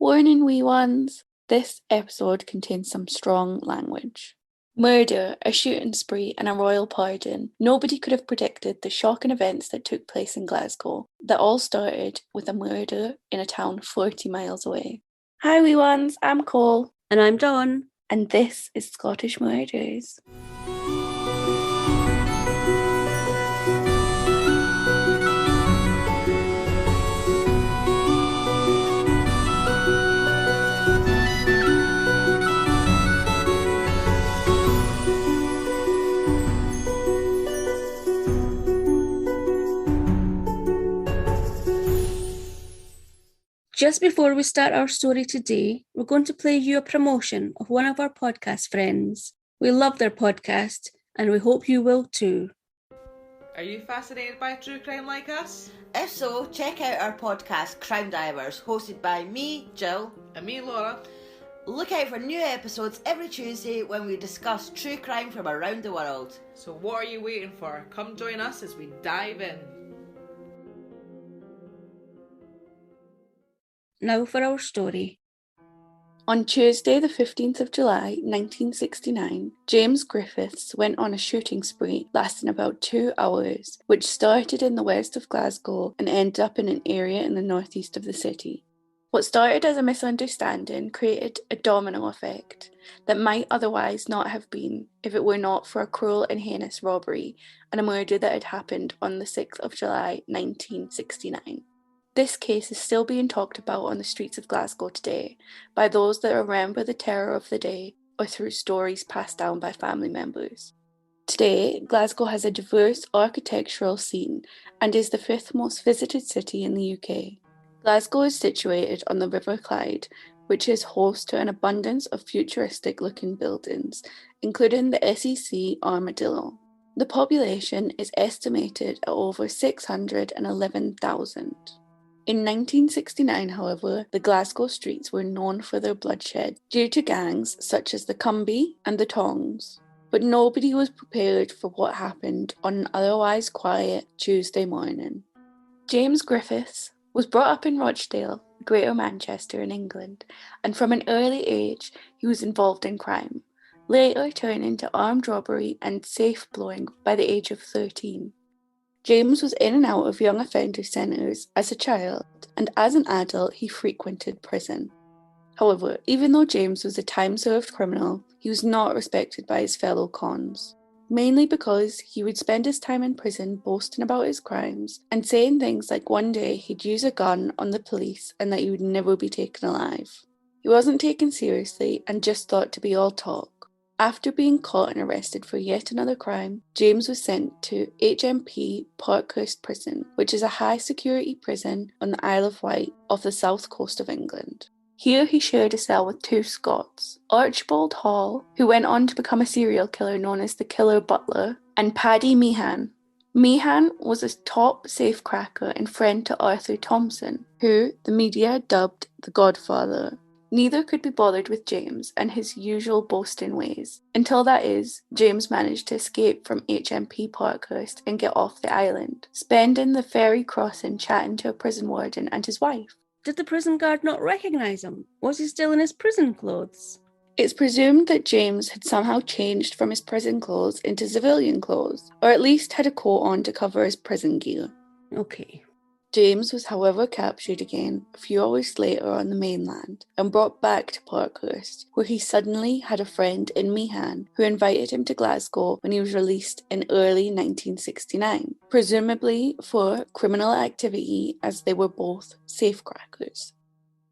Warning, wee ones! This episode contains some strong language. Murder, a shooting spree, and a royal pardon. Nobody could have predicted the shocking events that took place in Glasgow, that all started with a murder in a town 40 miles away. Hi, wee ones! I'm Cole. And I'm Dawn. And this is Scottish Murders. Just before we start our story today, we're going to play you a promotion of one of our podcast friends. We love their podcast, and we hope you will too. Are you fascinated by true crime like us? If so, check out our podcast, Crime Divers, hosted by me, Jill. And me, Laura. Look out for new episodes every Tuesday when we discuss true crime from around the world. So what are you waiting for? Come join us as we dive in. Now for our story. On Tuesday, the 15th of July, 1969, James Griffiths went on a shooting spree lasting about 2 hours, which started in the west of Glasgow and ended up in an area in the northeast of the city. What started as a misunderstanding created a domino effect that might otherwise not have been if it were not for a cruel and heinous robbery and a murder that had happened on the 6th of July, 1969. This case is still being talked about on the streets of Glasgow today by those that remember the terror of the day or through stories passed down by family members. Today, Glasgow has a diverse architectural scene and is the 5th most visited city in the UK. Glasgow is situated on the River Clyde, which is host to an abundance of futuristic-looking buildings, including the SEC Armadillo. The population is estimated at over 611,000. In 1969, however, the Glasgow streets were known for their bloodshed due to gangs such as the Cumbie and the Tongs. But nobody was prepared for what happened on an otherwise quiet Tuesday morning. James Griffiths was brought up in Rochdale, Greater Manchester in England, and from an early age he was involved in crime, later turning to armed robbery and safe blowing by the age of 13. James was in and out of young offender centres as a child, and as an adult he frequented prison. However, even though James was a time-served criminal, he was not respected by his fellow cons, mainly because he would spend his time in prison boasting about his crimes and saying things like one day he'd use a gun on the police and that he would never be taken alive. He wasn't taken seriously and just thought to be all talk. After being caught and arrested for yet another crime, James was sent to HMP Parkhurst prison, which is a high-security prison on the Isle of Wight off the south coast of England. Here he shared a cell with two Scots, Archibald Hall, who went on to become a serial killer known as the Killer Butler, and Paddy Meehan. Meehan was a top safecracker and friend to Arthur Thompson, who the media dubbed the Godfather. Neither could be bothered with James and his usual boasting ways, until that is, James managed to escape from HMP Parkhurst and get off the island, spending the ferry crossing chatting to a prison warden and his wife. Did the prison guard not recognise him? Was he still in his prison clothes? It's presumed that James had somehow changed from his prison clothes into civilian clothes, or at least had a coat on to cover his prison gear. Okay. James was however captured again a few hours later on the mainland and brought back to Parkhurst, where he suddenly had a friend in Meehan who invited him to Glasgow when he was released in early 1969, presumably for criminal activity as they were both safecrackers.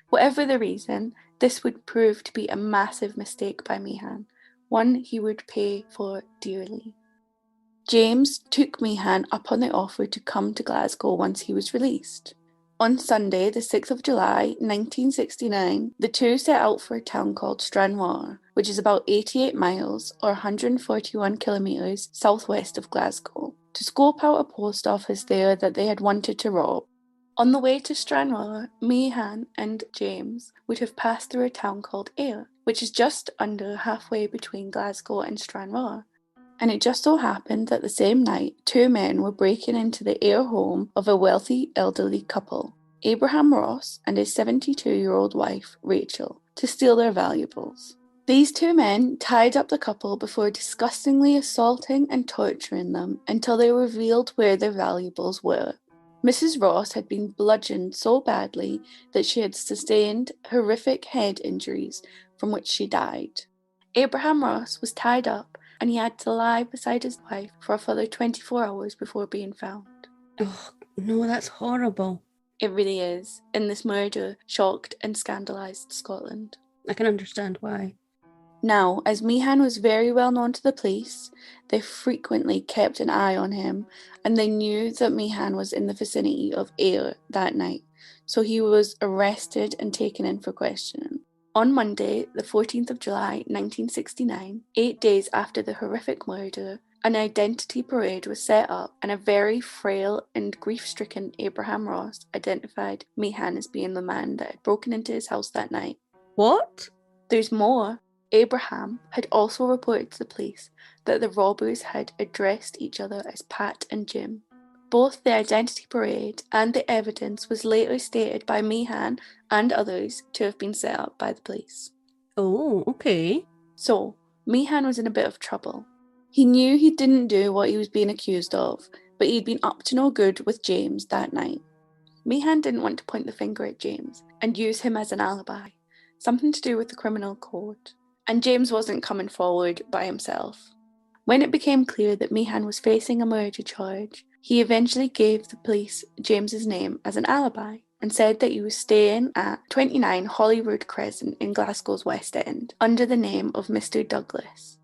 Whatever the reason, this would prove to be a massive mistake by Meehan, one he would pay for dearly. James took Meehan up on the offer to come to Glasgow once he was released. On Sunday, the 6th of July, 1969, the two set out for a town called Stranraer, which is about 88 miles or 141 kilometres southwest of Glasgow, to scope out a post office there that they had wanted to rob. On the way to Stranraer, Meehan and James would have passed through a town called Ayr, which is just under halfway between Glasgow and Stranraer. And it just so happened that the same night, two men were breaking into the Ayr home of a wealthy elderly couple. Abraham Ross and his 72-year-old wife, Rachel, to steal their valuables. These two men tied up the couple before disgustingly assaulting and torturing them until they revealed where their valuables were. Mrs. Ross had been bludgeoned so badly that she had sustained horrific head injuries from which she died. Abraham Ross was tied up and he had to lie beside his wife for a further 24 hours before being found. Oh, no, that's horrible. It really is, and this murder shocked and scandalised Scotland. I can understand why. Now, as Meehan was very well known to the police, they frequently kept an eye on him, and they knew that Meehan was in the vicinity of Ayr that night, so he was arrested and taken in for questioning. On Monday, the 14th of July 1969, 8 days after the horrific murder, an identity parade was set up, and a very frail and grief-stricken Abraham Ross identified Meehan as being the man that had broken into his house that night. What? There's more. Abraham had also reported to the police that the robbers had addressed each other as Pat and Jim. Both the identity parade and the evidence was later stated by Meehan and others to have been set up by the police. Oh, okay. So, Meehan was in a bit of trouble. He knew he didn't do what he was being accused of, but he'd been up to no good with James that night. Meehan didn't want to point the finger at James and use him as an alibi, something to do with the criminal code. And James wasn't coming forward by himself. When it became clear that Meehan was facing a murder charge, he eventually gave the police James's name as an alibi and said that he was staying at 29 Holyrood Crescent in Glasgow's West End under the name of Mr. Douglas.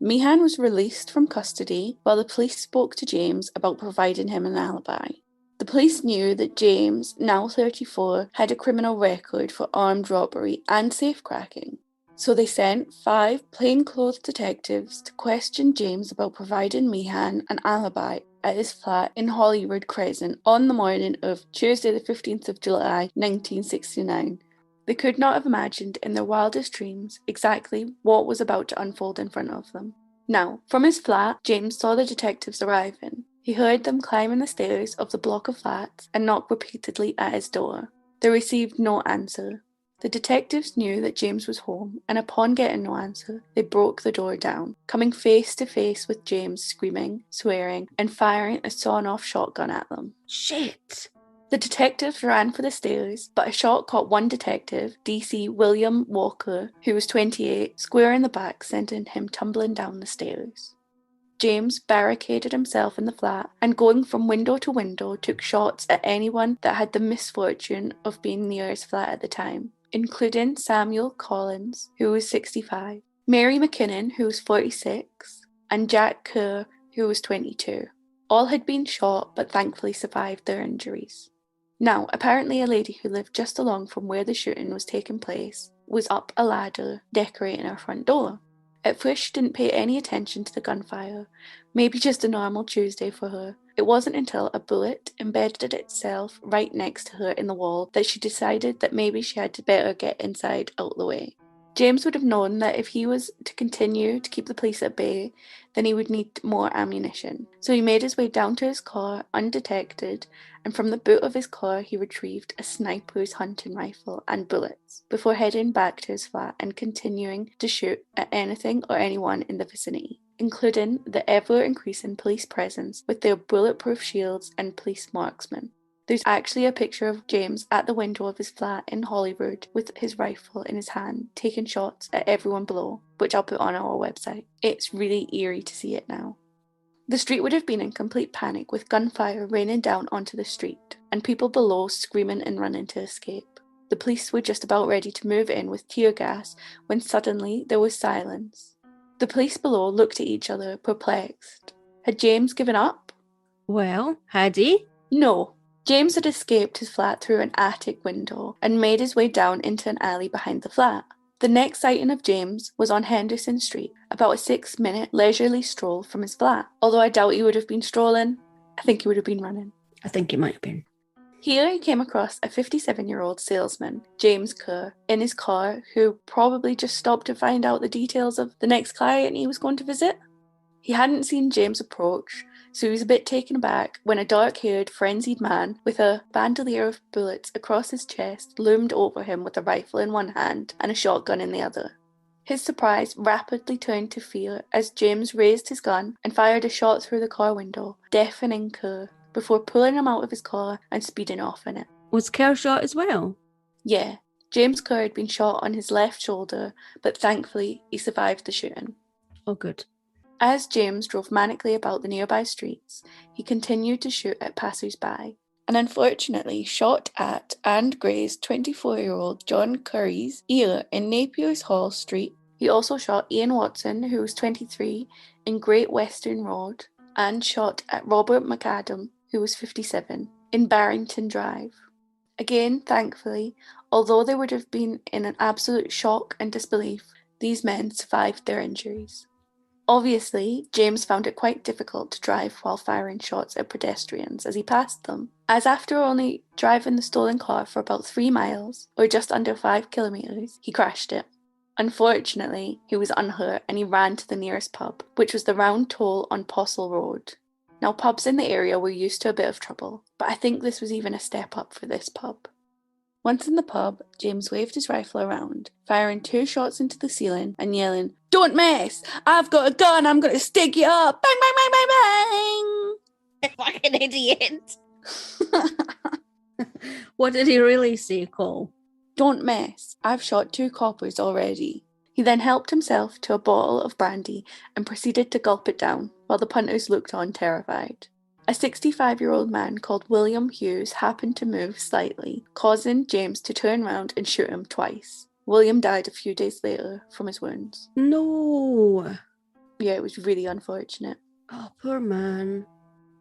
Meehan was released from custody while the police spoke to James about providing him an alibi. The police knew that James, now 34, had a criminal record for armed robbery and safecracking. So they sent 5 plainclothes detectives to question James about providing Meehan an alibi at his flat in Holyrood Crescent on the morning of Tuesday the 15th of July 1969. They could not have imagined in their wildest dreams exactly what was about to unfold in front of them. Now, from his flat, James saw the detectives arriving. He heard them climbing the stairs of the block of flats and knock repeatedly at his door. They received no answer. The detectives knew that James was home, and upon getting no answer, they broke the door down, coming face to face with James screaming, swearing, and firing a sawn-off shotgun at them. Shit. The detectives ran for the stairs, but a shot caught one detective, DC William Walker, who was 28, square in the back, sending him tumbling down the stairs. James barricaded himself in the flat and going from window to window took shots at anyone that had the misfortune of being near his flat at the time, including Samuel Collins, who was 65, Mary McKinnon, who was 46, and Jack Kerr, who was 22. All had been shot but thankfully survived their injuries. Now, apparently a lady who lived just along from where the shooting was taking place was up a ladder decorating her front door. At first she didn't pay any attention to the gunfire, maybe just a normal Tuesday for her. It wasn't until a bullet embedded itself right next to her in the wall that she decided that maybe she had to better get inside out the way. James would have known that if he was to continue to keep the police at bay, then he would need more ammunition. So he made his way down to his car undetected, and from the boot of his car he retrieved a sniper's hunting rifle and bullets, before heading back to his flat and continuing to shoot at anything or anyone in the vicinity, including the ever-increasing police presence with their bulletproof shields and police marksmen. There's actually a picture of James at the window of his flat in Holyrood with his rifle in his hand, taking shots at everyone below, which I'll put on our website. It's really eerie to see it now. The street would have been in complete panic with gunfire raining down onto the street, and people below screaming and running to escape. The police were just about ready to move in with tear gas when suddenly there was silence. The police below looked at each other, perplexed. Had James given up? Well, had he? No. James had escaped his flat through an attic window and made his way down into an alley behind the flat. The next sighting of James was on Henderson Street, about a 6-minute leisurely stroll from his flat. Although I doubt he would have been strolling, I think he would have been running. I think he might have been. Here he came across a 57-year-old salesman, James Kerr, in his car, who probably just stopped to find out the details of the next client he was going to visit. He hadn't seen James approach, so he was a bit taken aback when a dark-haired, frenzied man with a bandolier of bullets across his chest loomed over him with a rifle in one hand and a shotgun in the other. His surprise rapidly turned to fear as James raised his gun and fired a shot through the car window, deafening Kerr, before pulling him out of his car and speeding off in it. Was Kerr shot as well? Yeah, James Kerr had been shot on his left shoulder, but thankfully he survived the shooting. Oh, good. As James drove manically about the nearby streets, he continued to shoot at passers-by, and unfortunately shot at and grazed 24-year-old John Curry's ear in Napier's Hall Street. He also shot Ian Watson, who was 23, in Great Western Road, and shot at Robert McAdam, who was 57, in Barrington Drive. Again, thankfully, although they would have been in an absolute shock and disbelief, these men survived their injuries. Obviously, James found it quite difficult to drive while firing shots at pedestrians as he passed them, as after only driving the stolen car for about 3 miles, or just under 5 kilometres, he crashed it. Unfortunately, he was unhurt and he ran to the nearest pub, which was the Round Toll on Postle Road. Now, pubs in the area were used to a bit of trouble, but I think this was even a step up for this pub. Once in the pub, James waved his rifle around, firing 2 shots into the ceiling and yelling, "Don't mess! I've got a gun, I'm going to stick you up! Bang, bang, bang, bang, Fucking idiot! What did he really say, Cole? Don't mess, I've shot 2 coppers already." He then helped himself to a bottle of brandy and proceeded to gulp it down, while the punters looked on terrified. A 65-year-old man called William Hughes happened to move slightly, causing James to turn round and shoot him twice. William died a few days later from his wounds. No! Yeah, it was really unfortunate. Oh, poor man.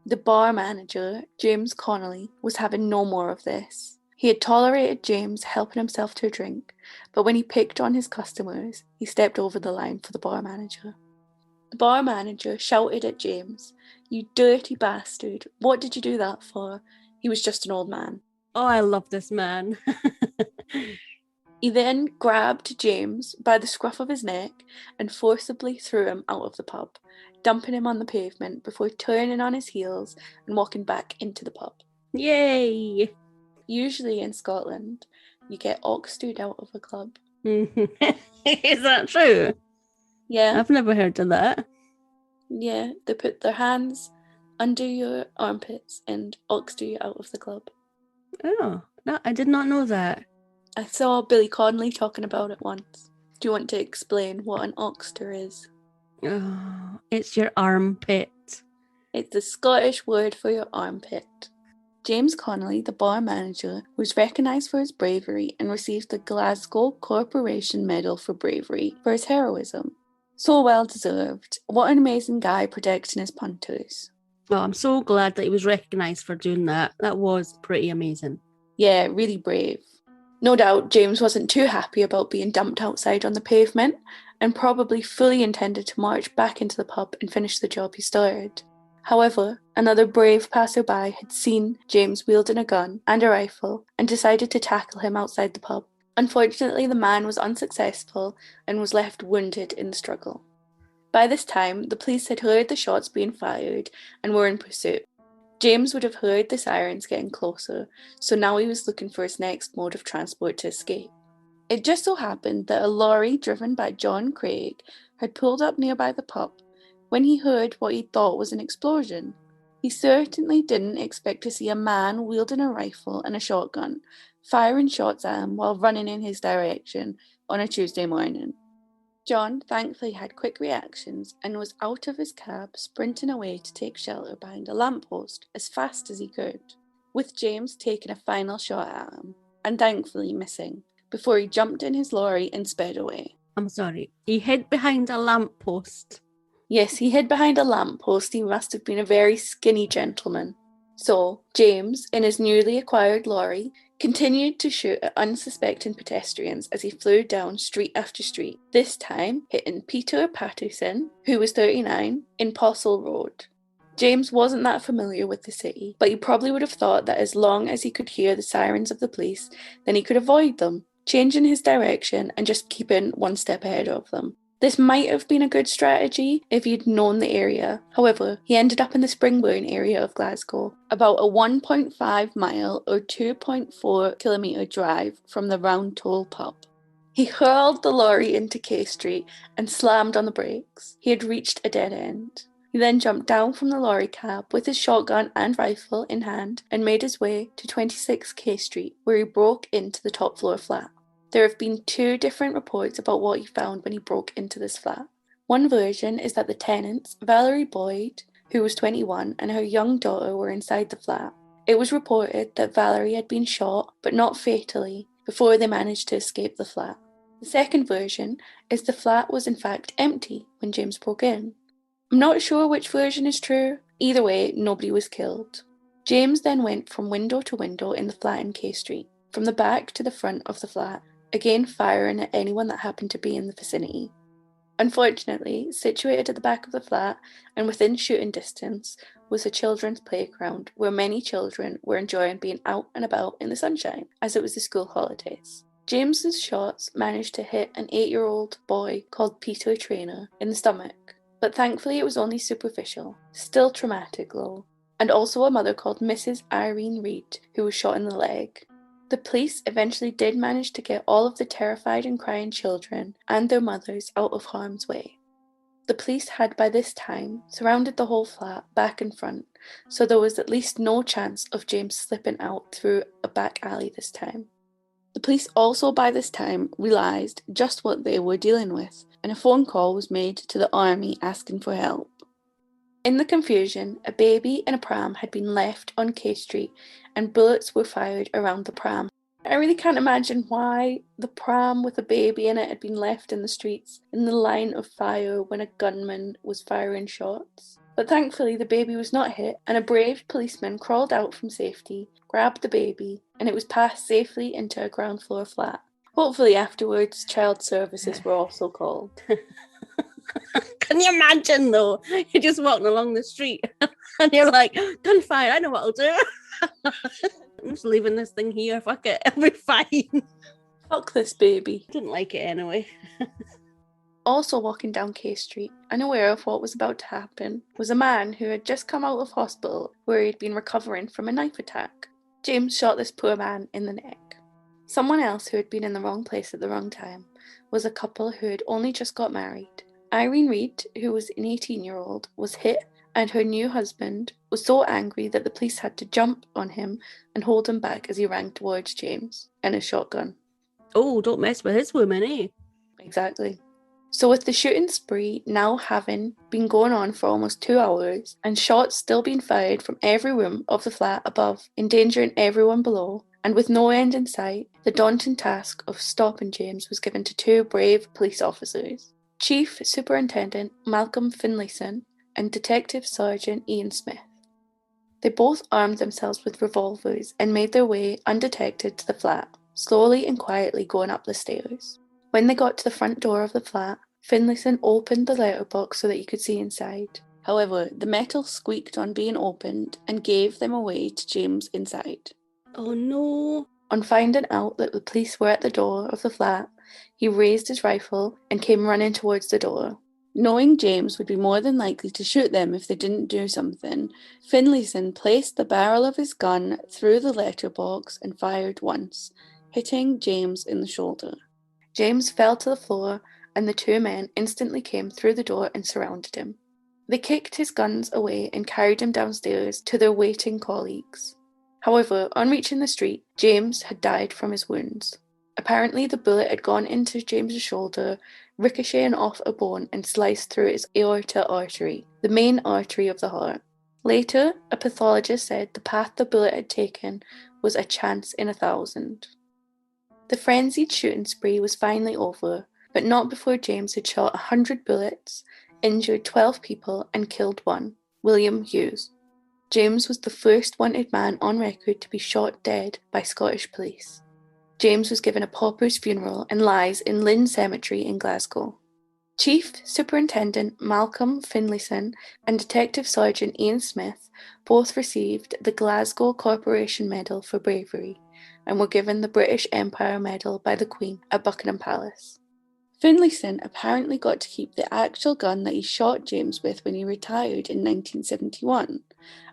The bar manager, James Connolly, was having no more of this. He had tolerated James helping himself to a drink, but when he picked on his customers, he stepped over the line for the bar manager. The bar manager shouted at James, "You dirty bastard, what did you do that for?" He was just an old man. Oh, I love this man. He then grabbed James by the scruff of his neck and forcibly threw him out of the pub, dumping him on the pavement before turning on his heels and walking back into the pub. Yay! Usually in Scotland, you get ox-stewed out of a club. Is that true? Yeah. I've never heard of that. Yeah, they put their hands under your armpits and ox-stew you out of the club. Oh, no, I did not know that. I saw Billy Connolly talking about it once. Do you want to explain what an oxter is? Oh, it's your armpit. It's the Scottish word for your armpit. James Connolly, the bar manager, was recognised for his bravery and received the Glasgow Corporation Medal for Bravery for his heroism. So well deserved. What an amazing guy protecting his punters. Well, I'm so glad that he was recognised for doing that. That was pretty amazing. Yeah, really brave. No doubt James wasn't too happy about being dumped outside on the pavement and probably fully intended to march back into the pub and finish the job he started. However, another brave passerby had seen James wielding a gun and a rifle and decided to tackle him outside the pub. Unfortunately, the man was unsuccessful and was left wounded in the struggle. By this time, the police had heard the shots being fired and were in pursuit. James would have heard the sirens getting closer, so now he was looking for his next mode of transport to escape. It just so happened that a lorry driven by John Craig had pulled up nearby the pub when he heard what he thought was an explosion. He certainly didn't expect to see a man wielding a rifle and a shotgun, firing shots at him while running in his direction on a Tuesday morning. John thankfully had quick reactions and was out of his cab sprinting away to take shelter behind a lamppost as fast as he could, with James taking a final shot at him, and thankfully missing, before he jumped in his lorry and sped away. I'm sorry. He hid behind a lamppost. Yes, he hid behind a lamppost. He must have been a very skinny gentleman. So, James, in his newly acquired lorry, continued to shoot at unsuspecting pedestrians as he flew down street after street, this time hitting Peter Patterson, who was 39, in Postle Road. James wasn't that familiar with the city, but he probably would have thought that as long as he could hear the sirens of the police, then he could avoid them, changing his direction and just keeping one step ahead of them. This might have been a good strategy if he'd known the area. However, he ended up in the Springburn area of Glasgow, about a 1.5 mile or 2.4 kilometre drive from the Round Toll pub. He hurled the lorry into K Street and slammed on the brakes. He had reached a dead end. He then jumped down from the lorry cab with his shotgun and rifle in hand and made his way to 26 K Street, where he broke into the top floor flat. There have been 2 different reports about what he found when he broke into this flat. One version is that the tenants, Valerie Boyd, who was 21, and her young daughter were inside the flat. It was reported that Valerie had been shot, but not fatally, before they managed to escape the flat. The second version is the flat was in fact empty when James broke in. I'm not sure which version is true. Either way, nobody was killed. James then went from window to window in the flat in K Street, from the back to the front of the flat, again firing at anyone that happened to be in the vicinity. Unfortunately, situated at the back of the flat and within shooting distance was a children's playground where many children were enjoying being out and about in the sunshine, as it was the school holidays. James's shots managed to hit an 8-year-old boy called Peter Traynor in the stomach, but thankfully it was only superficial, still traumatic though, and also a mother called Mrs. Irene Reed who was shot in the leg. The police eventually did manage to get all of the terrified and crying children and their mothers out of harm's way. The police had by this time surrounded the whole flat back and front, so there was at least no chance of James slipping out through a back alley this time. The police also by this time realised just what they were dealing with, and a phone call was made to the army asking for help. In the confusion, a baby in a pram had been left on K Street and bullets were fired around the pram. I really can't imagine why the pram with a baby in it had been left in the streets in the line of fire when a gunman was firing shots. But thankfully the baby was not hit and a brave policeman crawled out from safety, grabbed the baby, and it was passed safely into a ground floor flat. Hopefully afterwards child services were also called. Can you imagine though? You're just walking along the street and you're like, gunfire, I know what I'll do. I'm just leaving this thing here, fuck it, it'll be fine. Fuck this baby. I didn't like it anyway. Also walking down K Street, unaware of what was about to happen, was a man who had just come out of hospital where he'd been recovering from a knife attack. James shot this poor man in the neck. Someone else who had been in the wrong place at the wrong time was a couple who had only just got married. Irene Reed, who was an 18-year-old, was hit, and her new husband was so angry that the police had to jump on him and hold him back as he ran towards James and his shotgun. Oh, don't mess with his woman, eh? Exactly. So with the shooting spree now having been going on for almost 2 hours and shots still being fired from every room of the flat above, endangering everyone below, and with no end in sight, the daunting task of stopping James was given to 2 brave police officers, Chief Superintendent Malcolm Finlayson and Detective Sergeant Ian Smith. They both armed themselves with revolvers and made their way undetected to the flat, slowly and quietly going up the stairs. When they got to the front door of the flat, Finlayson opened the letterbox so that he could see inside. However, the metal squeaked on being opened and gave them away to James inside. Oh no. On finding out that the police were at the door of the flat, he raised his rifle and came running towards the door. Knowing James would be more than likely to shoot them if they didn't do something, Finlayson placed the barrel of his gun through the letterbox and fired once, hitting James in the shoulder. James fell to the floor and the 2 men instantly came through the door and surrounded him. They kicked his guns away and carried him downstairs to their waiting colleagues. However, on reaching the street, James had died from his wounds. Apparently the bullet had gone into James's shoulder, ricocheting off a bone and sliced through his aorta artery, the main artery of the heart. Later, a pathologist said the path the bullet had taken was a chance in 1,000. The frenzied shooting spree was finally over, but not before James had shot 100 bullets, injured 12 people and killed 1, William Hughes. James was the first wanted man on record to be shot dead by Scottish police. James was given a pauper's funeral and lies in Lynn Cemetery in Glasgow. Chief Superintendent Malcolm Finlayson and Detective Sergeant Ian Smith both received the Glasgow Corporation Medal for Bravery and were given the British Empire Medal by the Queen at Buckingham Palace. Finlayson apparently got to keep the actual gun that he shot James with when he retired in 1971,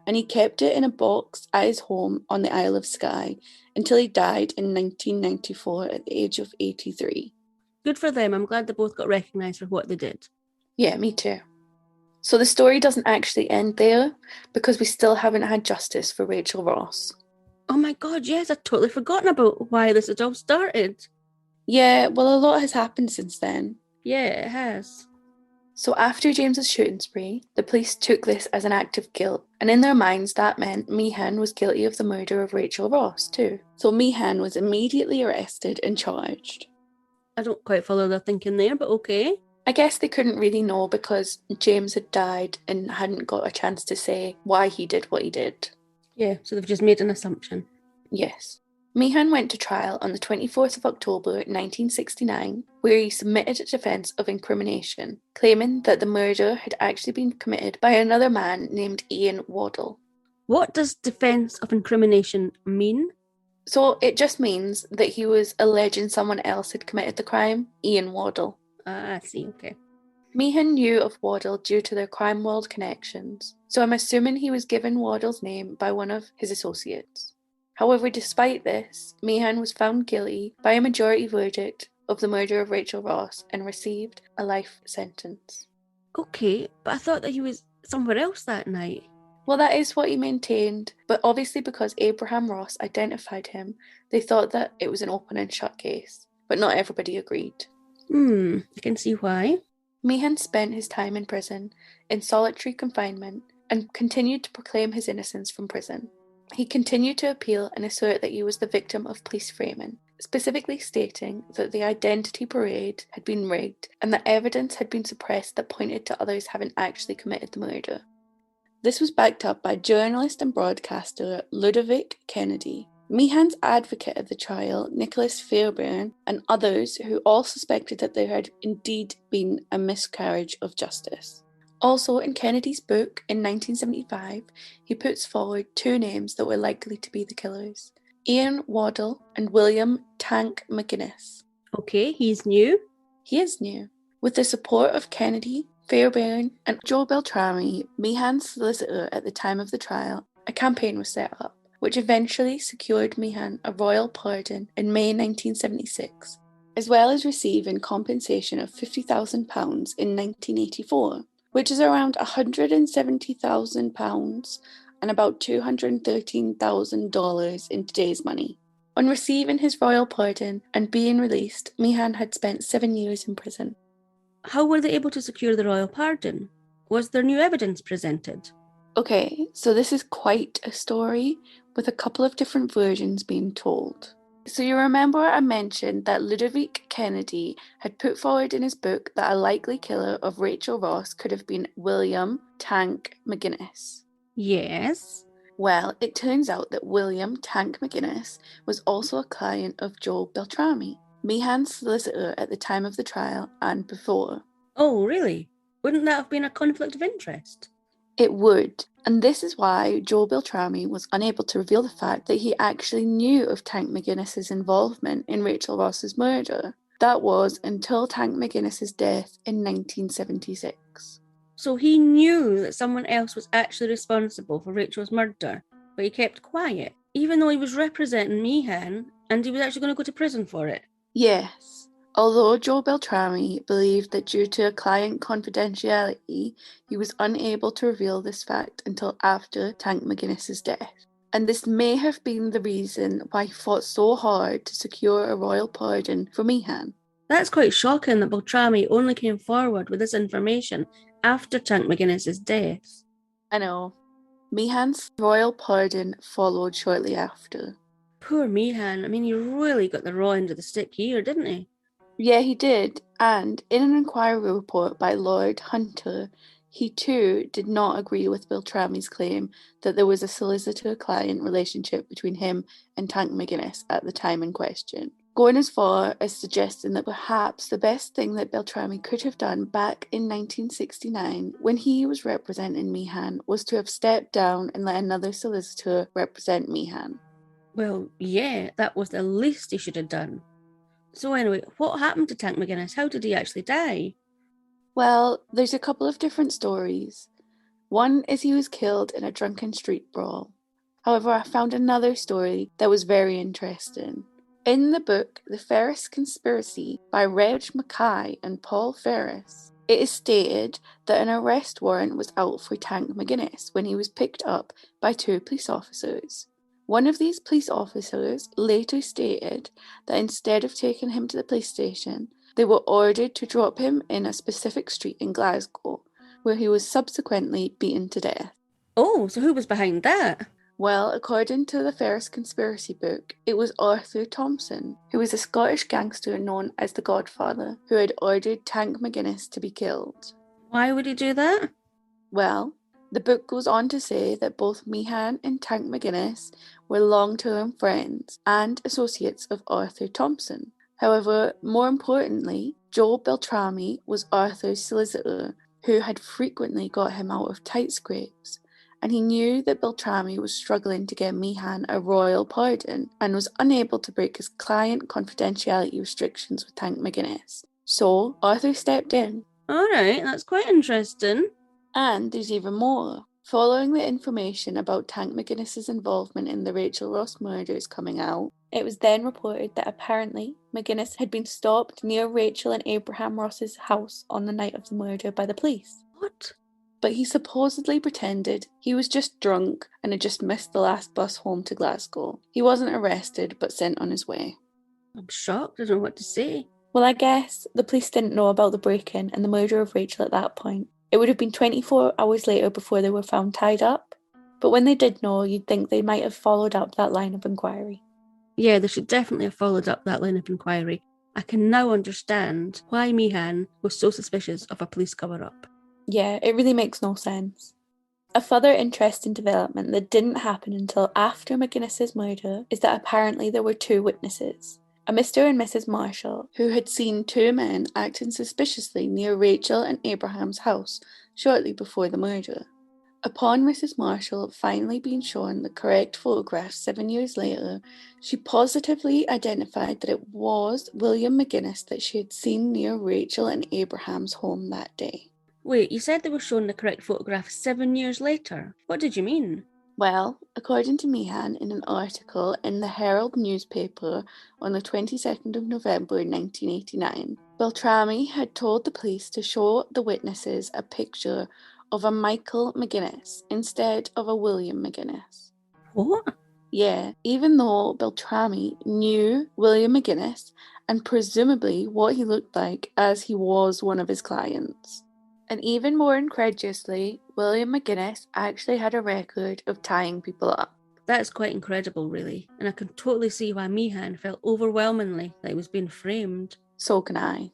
and he kept it in a box at his home on the Isle of Skye until he died in 1994 at the age of 83. Good for them. I'm glad they both got recognised for what they did. Yeah, me too. So the story doesn't actually end there, because we still haven't had justice for Rachel Ross. Oh my God, yes, I'd totally forgotten about why this had all started. Yeah, well, a lot has happened since then. Yeah, it has. So after James's shooting spree, the police took this as an act of guilt, and in their minds that meant Meehan was guilty of the murder of Rachel Ross too. So Meehan was immediately arrested and charged. I don't quite follow their thinking there, but okay. I guess they couldn't really know because James had died and hadn't got a chance to say why he did what he did. Yeah, so they've just made an assumption. Yes. Meehan went to trial on the 24th of October 1969, where he submitted a defence of incrimination, claiming that the murder had actually been committed by another man named Ian Waddell. What does defence of incrimination mean? So it just means that he was alleging someone else had committed the crime, Ian Waddell. I see, okay. Meehan knew of Waddell due to their crime world connections, so I'm assuming he was given Waddell's name by one of his associates. However, despite this, Meehan was found guilty by a majority verdict of the murder of Rachel Ross and received a life sentence. Okay, but I thought that he was somewhere else that night. Well, that is what he maintained, but obviously because Abraham Ross identified him, they thought that it was an open and shut case, but not everybody agreed. I can see why. Meehan spent his time in prison, in solitary confinement, and continued to proclaim his innocence from prison. He continued to appeal and assert that he was the victim of police framing, specifically stating that the identity parade had been rigged and that evidence had been suppressed that pointed to others having actually committed the murder. This was backed up by journalist and broadcaster Ludovic Kennedy, Meehan's advocate at the trial, Nicholas Fairbairn, and others who all suspected that there had indeed been a miscarriage of justice. Also, in Kennedy's book in 1975, he puts forward two names that were likely to be the killers: Ian Waddell and William Tank McGuinness. Okay, he's new. He is new. With the support of Kennedy, Fairbairn, and Joe Beltrami, Meehan's solicitor at the time of the trial, a campaign was set up, which eventually secured Meehan a royal pardon in May 1976, as well as receiving compensation of £50,000 in 1984. Which is around £170,000 and about $213,000 in today's money. On receiving his royal pardon and being released, Meehan had spent 7 years in prison. How were they able to secure the royal pardon? Was there new evidence presented? Okay, so this is quite a story with a couple of different versions being told. So you remember I mentioned that Ludovic Kennedy had put forward in his book that a likely killer of Rachel Ross could have been William Tank McGuinness. Yes. Well, it turns out that William Tank McGuinness was also a client of Joe Beltrami, Meehan's solicitor at the time of the trial and before. Oh, really? Wouldn't that have been a conflict of interest? It would, and this is why Joe Beltrami was unable to reveal the fact that he actually knew of Tank McGuinness's involvement in Rachel Ross's murder. That was until Tank McGuinness's death in 1976. So he knew that someone else was actually responsible for Rachel's murder, but he kept quiet, even though he was representing Meehan and he was actually going to go to prison for it. Yes. Although Joe Beltrami believed that due to client confidentiality, he was unable to reveal this fact until after Tank McGuinness's death. And this may have been the reason why he fought so hard to secure a royal pardon for Meehan. That's quite shocking that Beltrami only came forward with this information after Tank McGuinness's death. I know. Meehan's royal pardon followed shortly after. Poor Meehan. I mean, he really got the raw end of the stick here, didn't he? Yeah, he did, and in an inquiry report by Lord Hunter, he too did not agree with Beltrami's claim that there was a solicitor-client relationship between him and Tank McGuinness at the time in question, going as far as suggesting that perhaps the best thing that Beltrami could have done back in 1969 when he was representing Meehan was to have stepped down and let another solicitor represent Meehan. Well, yeah, that was the least he should have done. So anyway, what happened to Tank McGuinness? How did he actually die? Well, there's a couple of different stories. One is he was killed in a drunken street brawl. However, I found another story that was very interesting. In the book The Ferris Conspiracy by Reg Mackay and Paul Ferris, it is stated that an arrest warrant was out for Tank McGuinness when he was picked up by 2 police officers. One of these police officers later stated that instead of taking him to the police station, they were ordered to drop him in a specific street in Glasgow, where he was subsequently beaten to death. Oh, so who was behind that? Well, according to the Ferris Conspiracy book, it was Arthur Thompson, who was a Scottish gangster known as the Godfather, who had ordered Tank McGuinness to be killed. Why would he do that? Well, the book goes on to say that both Meehan and Tank McGuinness were long-term friends and associates of Arthur Thompson. However, more importantly, Joe Beltrami was Arthur's solicitor, who had frequently got him out of tight scrapes, and he knew that Beltrami was struggling to get Meehan a royal pardon and was unable to break his client confidentiality restrictions with Tank McGuinness. So Arthur stepped in. Alright, that's quite interesting. And there's even more. Following the information about Tank McGuinness's involvement in the Rachel Ross murders coming out, it was then reported that apparently McGuinness had been stopped near Rachel and Abraham Ross's house on the night of the murder by the police. What? But he supposedly pretended he was just drunk and had just missed the last bus home to Glasgow. He wasn't arrested, but sent on his way. I'm shocked. I don't know what to say. Well, I guess the police didn't know about the break-in and the murder of Rachel at that point. It would have been 24 hours later before they were found tied up. But when they did know, you'd think they might have followed up that line of inquiry. Yeah, they should definitely have followed up that line of inquiry. I can now understand why Meehan was so suspicious of a police cover-up. Yeah, it really makes no sense. A further interesting development that didn't happen until after McGuinness's murder is that apparently there were 2 witnesses. A Mr. and Mrs. Marshall, who had seen 2 men acting suspiciously near Rachel and Abraham's house shortly before the murder. Upon Mrs. Marshall finally being shown the correct photograph 7 years later, she positively identified that it was William McGuinness that she had seen near Rachel and Abraham's home that day. Wait, you said they were shown the correct photograph 7 years later. What did you mean? Well, according to Meehan in an article in the Herald newspaper on the 22nd of November 1989, Beltrami had told the police to show the witnesses a picture of a Michael McGuinness instead of a William McGuinness. What? Yeah, even though Beltrami knew William McGuinness and presumably what he looked like as he was one of his clients. And even more incredulously, William McGuinness actually had a record of tying people up. That's quite incredible, really. And I can totally see why Meehan felt overwhelmingly that he was being framed. So can I.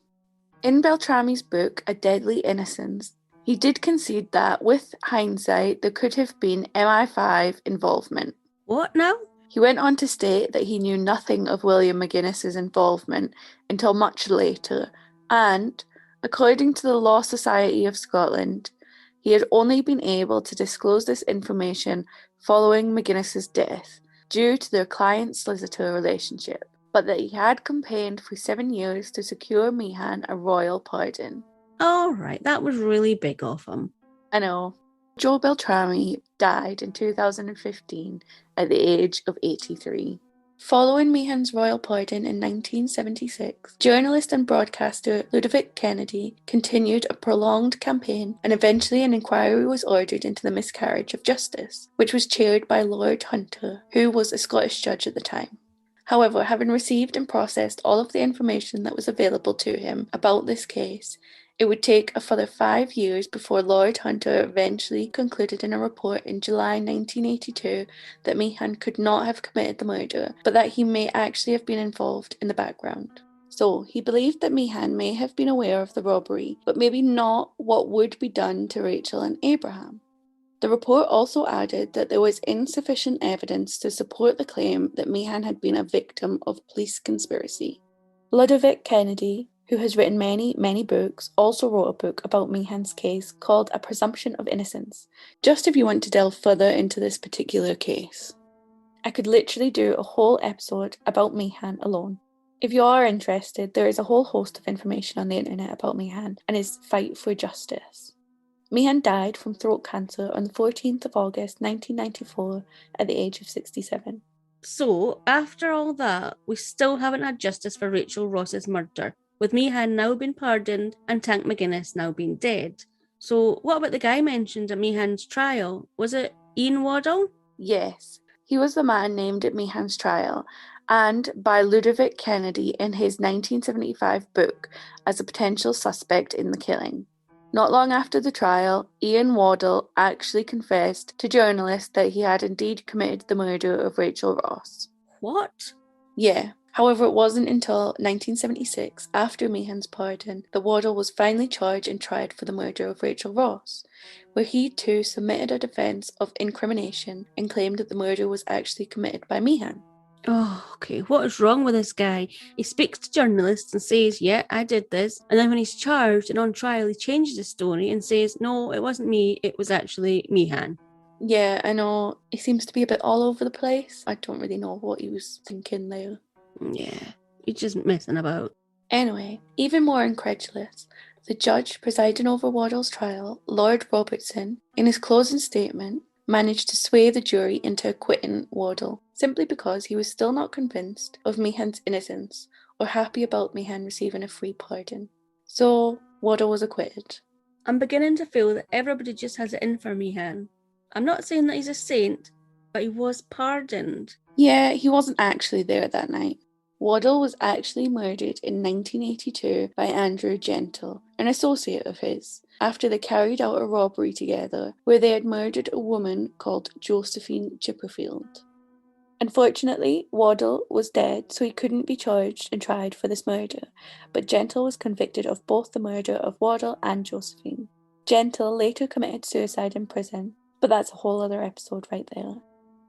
In Beltrami's book, A Deadly Innocence, he did concede that, with hindsight, there could have been MI5 involvement. What now? He went on to state that he knew nothing of William McGuinness's involvement until much later, and according to the Law Society of Scotland, he had only been able to disclose this information following McGuinness's death due to their client-solicitor relationship, but that he had campaigned for 7 years to secure Meehan a royal pardon. All right, that was really big of him. I know. Joe Beltrami died in 2015 at the age of 83. Following Meehan's royal pardon in 1976, journalist and broadcaster Ludovic Kennedy continued a prolonged campaign, and eventually an inquiry was ordered into the miscarriage of justice, which was chaired by Lord Hunter, who was a Scottish judge at the time. However, having received and processed all of the information that was available to him about this case, it would take a further 5 years before Lord Hunter eventually concluded in a report in July 1982 that Meehan could not have committed the murder, but that he may actually have been involved in the background. So, he believed that Meehan may have been aware of the robbery, but maybe not what would be done to Rachel and Abraham. The report also added that there was insufficient evidence to support the claim that Meehan had been a victim of police conspiracy. Ludovic Kennedy, who has written many books, also wrote a book about Meehan's case called A Presumption of Innocence, just if you want to delve further into this particular case. I could literally do a whole episode about Meehan alone. If you are interested, there is a whole host of information on the internet about Meehan and his fight for justice. Meehan died from throat cancer on the 14th of August 1994 at the age of 67. So, after all that, we still haven't had justice for Rachel Ross's murder, with Meehan now been pardoned and Tank McGuinness now being dead. So, what about the guy mentioned at Meehan's trial? Was it Ian Waddle? Yes, he was the man named at Meehan's trial, and by Ludovic Kennedy in his 1975 book as a potential suspect in the killing. Not long after the trial, Ian Waddle actually confessed to journalists that he had indeed committed the murder of Rachel Ross. What? Yeah. However, it wasn't until 1976, after Meehan's pardon, that Waddle was finally charged and tried for the murder of Rachel Ross, where he too submitted a defence of incrimination and claimed that the murder was actually committed by Meehan. Oh, okay. What is wrong with this guy? He speaks to journalists and says, yeah, I did this. And then when he's charged and on trial, he changes his story and says, no, it wasn't me. It was actually Meehan. Yeah, I know. He seems to be a bit all over the place. I don't really know what he was thinking there. Yeah, he's just messing about. Anyway, even more incredulous, the judge presiding over Waddle's trial, Lord Robertson, in his closing statement, managed to sway the jury into acquitting Waddle, simply because he was still not convinced of Meehan's innocence or happy about Meehan receiving a free pardon. So, Waddle was acquitted. I'm beginning to feel that everybody just has it in for Meehan. I'm not saying that he's a saint, but he was pardoned. Yeah, he wasn't actually there that night. Waddle was actually murdered in 1982 by Andrew Gentle, an associate of his, after they carried out a robbery together where they had murdered a woman called Josephine Chipperfield. Unfortunately, Waddle was dead, so he couldn't be charged and tried for this murder, but Gentle was convicted of both the murder of Waddle and Josephine. Gentle later committed suicide in prison, but that's a whole other episode right there.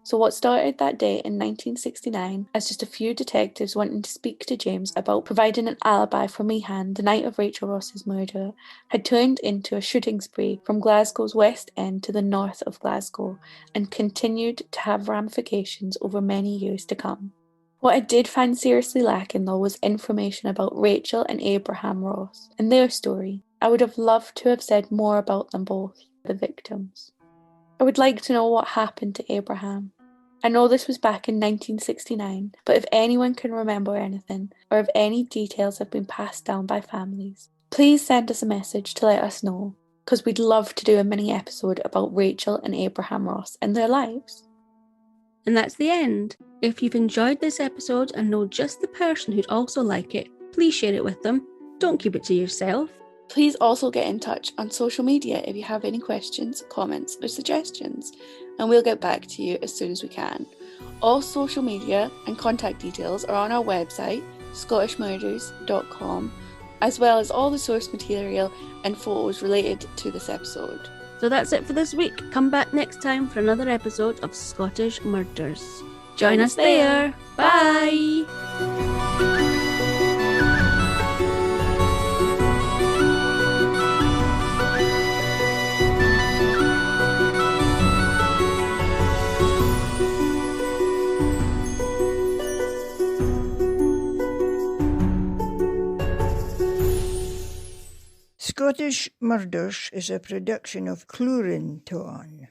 So what started that day in 1969 as just a few detectives wanting to speak to James about providing an alibi for Meehan the night of Rachel Ross's murder had turned into a shooting spree from Glasgow's west end to the north of Glasgow and continued to have ramifications over many years to come. What I did find seriously lacking though was information about Rachel and Abraham Ross and their story. I would have loved to have said more about them both, the victims. I would like to know what happened to Abraham. I know this was back in 1969, but if anyone can remember anything, or if any details have been passed down by families, please send us a message to let us know, because we'd love to do a mini episode about Rachel and Abraham Ross and their lives. And that's the end. If you've enjoyed this episode and know just the person who'd also like it, please share it with them. Don't keep it to yourself. Please also get in touch on social media if you have any questions, comments, or suggestions, and we'll get back to you as soon as we can. All social media and contact details are on our website, scottishmurders.com, as well as all the source material and photos related to this episode. So that's it for this week. Come back next time for another episode of Scottish Murders. Join us there. Bye! Scottish Murders is a production of Cluarantonn.